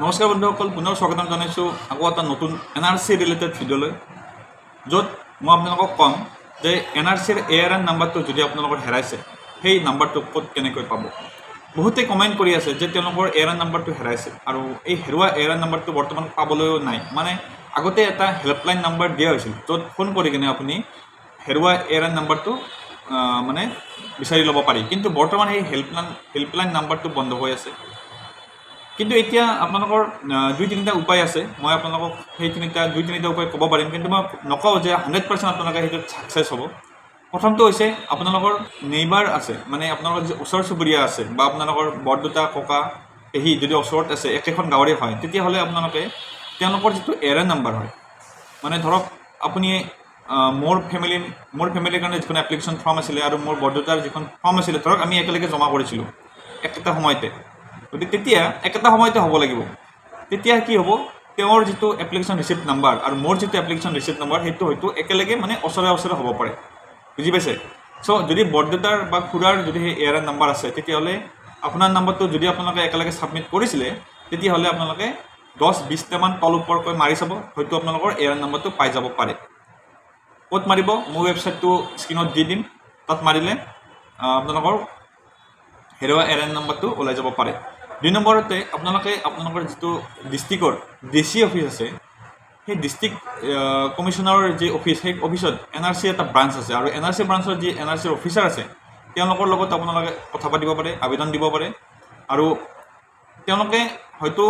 নমস্কাৰ বন্ধুসকল, পুনৰ স্বাগতম জনাইছো আকৌ এটা নতুন NRC ৰিলেটেড ভিডিঅ'লৈ, য'ত মই আপোনালোকক ক'ম যে NRCৰ ARN নাম্বাৰটো যদি আপোনালোকৰ হেৰাইছে সেই নাম্বাৰটো ক'ত কেনেকৈ পাব। বহুতে কমেণ্ট কৰি আছে যে তেওঁলোকৰ ARN নাম্বাৰটো হেৰাইছে আৰু এই হেৰুৱা ARN নাম্বাৰটো বৰ্তমান পাবলৈও নাই। মানে আগতে এটা হেল্পলাইন নাম্বাৰ দিয়া হৈছিল, য'ত ফোন কৰি কিনে আপুনি হেৰুৱা ARN নাম্বাৰটো মানে বিচাৰি ল'ব পাৰি, কিন্তু বৰ্তমান এই হেল্পলাইন নাম্বাৰটো বন্ধ হৈ আছে। কিন্তু এতিয়া আপোনালোকৰ দুই তিনিটা উপায় আছে, মই আপোনালোকক সেই দুই তিনিটা উপায় ক'ব পাৰিম, কিন্তু মই নকওঁ যে 100% আপোনালোকে সেইটো ছাকচেছ হ'ব। প্ৰথমটো হৈছে আপোনালোকৰ নেইবাৰ আছে, মানে আপোনালোকৰ যে ওচৰ চুবুৰীয়া আছে বা আপোনালোকৰ বৰদেউতা ককা পেহী যদি ওচৰত আছে, একেখন গাঁৱৰে হয়, তেতিয়াহ'লে আপোনালোকে তেওঁলোকৰ যিটো ARN নাম্বাৰ হয়, মানে ধৰক আপুনি মোৰ ফেমিলিৰ কাৰণে যিখন এপ্লিকেশ্যন ফৰ্ম আছিলে আৰু মোৰ বৰদেউতাৰ যিখন ফৰ্ম আছিলে, ধৰক আমি একেলগে জমা কৰিছিলোঁ একেটা সময়তে, গতিকে তেতিয়া একেটা সময়তে হ'ব লাগিব। তেতিয়া কি হ'ব, তেওঁৰ যিটো এপ্লিকেশ্যন ৰিচিপ্ট নাম্বাৰ আৰু মোৰ যিটো এপ্লিকেশ্যন ৰিচিপ্ট নাম্বাৰ সেইটো হয়তো একেলগে মানে ওচৰে হ'ব পাৰে, বুজি পাইছে। চ' যদি বৰদেউতাৰ বা খুৰাৰ যদি সেই ARN নাম্বাৰ আছে, তেতিয়াহ'লে আপোনাৰ নাম্বাৰটো যদি আপোনালোকে একেলগে ছাবমিট কৰিছিলে, তেতিয়াহ'লে আপোনালোকে 10-20টামান তল ওপৰকৈ মাৰি চাব, হয়তো আপোনালোকৰ ARN নাম্বাৰটো পাই যাব পাৰে। ক'ত মাৰিব, মোৰ ৱেবছাইটটো স্ক্ৰীণত দি দিম, তাত মাৰিলে আপোনালোকৰ হেৰুৱা ARN নাম্বাৰটো ওলাই যাব পাৰে। 2 নম্বৰতে আপোনালোকে আপোনালোকৰ যিটো ডিষ্ট্ৰিক্টৰ DC অফিচ আছে, সেই ডিষ্ট্ৰিক্ট কমিশ্যনাৰৰ যি অফিচ, সেই অফিচত NRC এটা ব্ৰাঞ্চ আছে, আৰু NRC ব্ৰাঞ্চৰ যি NRCৰ অফিচাৰ আছে তেওঁলোকৰ লগত আপোনালোকে কথা পাতিব পাৰে, আবেদন দিব পাৰে, আৰু তেওঁলোকে হয়তো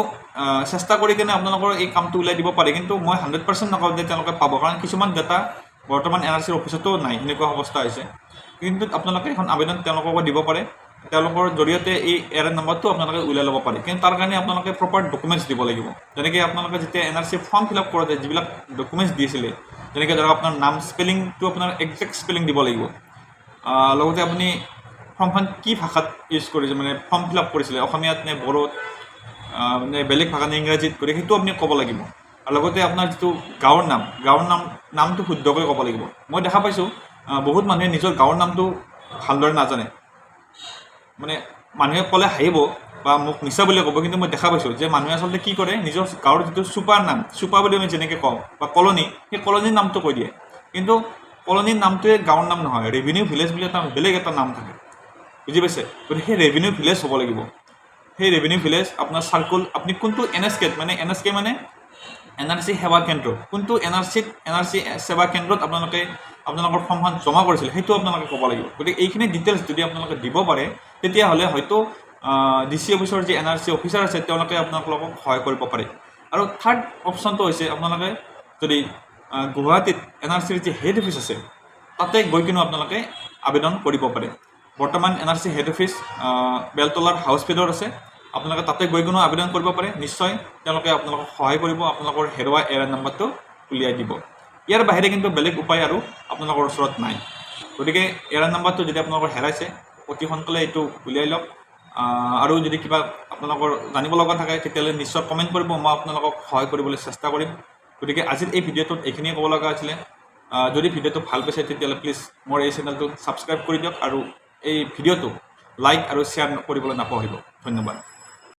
চেষ্টা কৰি কিনে আপোনালোকৰ এই কামটো উলিয়াই দিব পাৰে। কিন্তু মই 100% নকওঁ যে তেওঁলোকে পাব, কাৰণ কিছুমান ডাটা বৰ্তমান NRCৰ অফিচতো নাই, সেনেকুৱা অৱস্থা হৈছে। কিন্তু আপোনালোকে এখন আবেদন তেওঁলোককো দিব পাৰে, তেওঁলোকৰ জৰিয়তে এই ARN নাম্বাৰটো আপোনালোকে উলিয়াই ল'ব পাৰে। কিন্তু তাৰ কাৰণে আপোনালোকে প্ৰপাৰ ডকুমেণ্টছ দিব লাগিব। যেনেকৈ আপোনালোকে যেতিয়া NRC ফৰ্ম ফিল আপ কৰোঁতে যিবিলাক ডকুমেণ্টছ দিছিলে, যেনেকৈ ধৰক আপোনাৰ নাম স্পেলিংটো আপোনাৰ একজেক্ট স্পেলিং দিব লাগিব, লগতে আপুনি ফৰ্মখন কি ভাষাত ইউজ কৰিছে, মানে ফৰ্ম ফিল আপ কৰিছিলে, অসমীয়াত নে বড়োত নে বেলেগ ভাষা নে ইংৰাজীত কৰি, সেইটো আপুনি ক'ব লাগিব। আৰু লগতে আপোনাৰ যিটো গাঁৱৰ নামটো শুদ্ধকৈ ক'ব লাগিব। মই দেখা পাইছোঁ বহুত মানুহে নিজৰ গাঁৱৰ নামটো ভালদৰে নাজানে, মানে মানুহে ক'লে হাঁহিব বা মোক মিছা বুলি ক'ব, কিন্তু মই দেখা পাইছোঁ যে মানুহে আচলতে কি কৰে, নিজৰ গাঁৱৰ যিটো চুপা বুলি আমি যেনেকৈ কওঁ বা কলনী, সেই কলনীৰ নামটো কৈ দিয়ে। কিন্তু কলনীৰ নামটোৱে গাঁৱৰ নাম নহয়, ৰেভিনিউ ভিলেজ বুলি এটা বেলেগ এটা নাম থাকে, বুজি পাইছে। গতিকে সেই ৰেভিনিউ ভিলেজ হ'ব লাগিব। সেই ৰেভিনিউ ভিলেজ আপোনাৰ চাৰ্কুল, আপুনি কোনটো NSK মানে NRC সেৱা কেন্দ্ৰ, কোনটো NRC সেৱা কেন্দ্ৰত আপোনালোকৰ ফৰ্মখন জমা কৰিছিল, সেইটো আপোনালোকে ক'ব লাগিব। গতিকে এইখিনি ডিটেইলছ যদি আপোনালোকে দিব পাৰে, তেতিয়াহ'লে হয়তো DC অফিচৰ যি NRC অফিচাৰ আছে তেওঁলোকে আপোনালোকক সহায় কৰিব পাৰে। আৰু থাৰ্ড অপশ্যনটো হৈছে আপোনালোকে যদি গুৱাহাটীত NRCৰ যি হেড অফিচ আছে, তাতে গৈ কিনে আপোনালোকে আবেদন কৰিব পাৰে। বৰ্তমান NRC হেড অফিচ বেলতলাৰ হাউচ ফিল্ডত আছে, আপোনালোকে তাতে গৈ কিনেও আবেদন কৰিব পাৰে। নিশ্চয় তেওঁলোকে আপোনালোকক সহায় কৰিব, আপোনালোকৰ হেৰুৱা ARN নাম্বাৰটো উলিয়াই দিব। ইয়াৰ বাহিৰে কিন্তু বেলেগ উপায় আৰু আপোনালোকৰ ওচৰত নাই। গতিকে ARN নাম্বাৰটো যদি আপোনালোকৰ হেৰাইছে, অতি সোনকালে এইটো উলিয়াই লওক। আৰু যদি কিবা আপোনালোকৰ জানিব লগা থাকে, তেতিয়াহ'লে নিশ্চয় কমেণ্ট কৰিব, মই আপোনালোকক সহায় কৰিবলৈ চেষ্টা কৰিম। গতিকে আজিৰ এই ভিডিঅ'টোত এইখিনিয়ে ক'ব লগা আছিলে। যদি ভিডিঅ'টো ভাল পাইছে, তেতিয়াহ'লে প্লিজ মোৰ এই চেনেলটো ছাবস্ক্ৰাইব কৰি দিয়ক, আৰু এই ভিডিঅ'টো লাইক আৰু শ্বেয়াৰ কৰিবলৈ নাপাহৰিব। ধন্যবাদ।